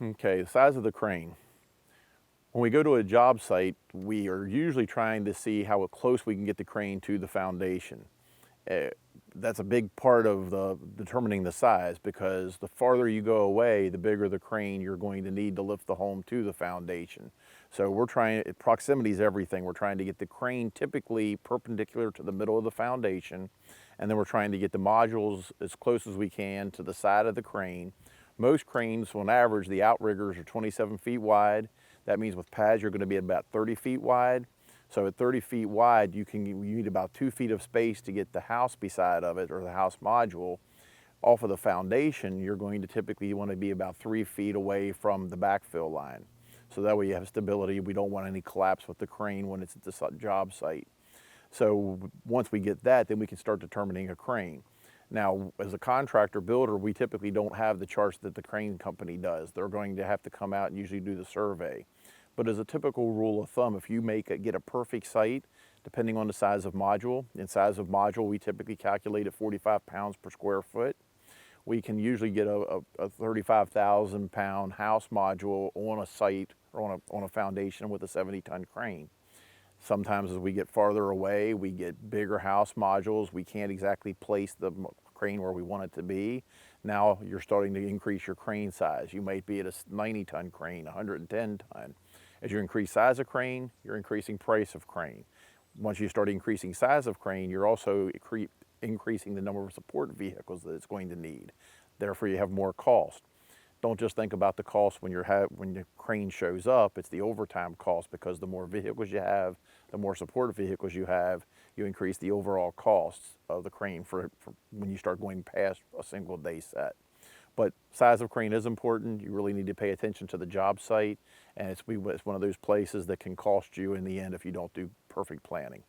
Okay, the size of the crane. When we go to a job site, we are usually trying to see how close we can get the crane to the foundation. Uh, that's a big part of determining the size, because the farther you go away, the bigger the crane you're going to need to lift the home to the foundation. So we're trying, proximity is everything. We're trying to get the crane typically perpendicular to the middle of the foundation, and then we're trying to get the modules as close as we can to the side of the crane. Most cranes, on average, the outriggers are 27 feet wide. That means with pads, you're going to be about 30 feet wide. So at 30 feet wide, you need about 2 feet of space to get the house beside of it, or the house module. Off of the foundation, you're going to typically want to be about 3 feet away from the backfill line. So that way you have stability. We don't want any collapse with the crane when it's at the job site. So once we get that, then we can start determining a crane. Now, as a contractor builder, we typically don't have the charts that the crane company does. They're going to have to come out and usually do the survey. But as a typical rule of thumb, if you get a perfect site, depending on the size of module, in size of module, we typically calculate at 45 pounds per square foot. We can usually get a 35,000 pound house module on a site, or on a foundation with a 70-ton crane. Sometimes as we get farther away, we get bigger house modules. We can't exactly place the crane where we want it to be. Now you're starting to increase your crane size. You might be at a 90-ton crane, 110-ton. As you increase size of crane, you're increasing price of crane. Once you start increasing size of crane, you're also increasing the number of support vehicles that it's going to need. Therefore, you have more cost. Don't just think about the cost when the crane shows up. It's the overtime cost, because the more vehicles you have, the more support vehicles you have, you increase the overall costs of the crane for when you start going past a single day set. But size of crane is important. You really need to pay attention to the job site, and it's one of those places that can cost you in the end if you don't do perfect planning.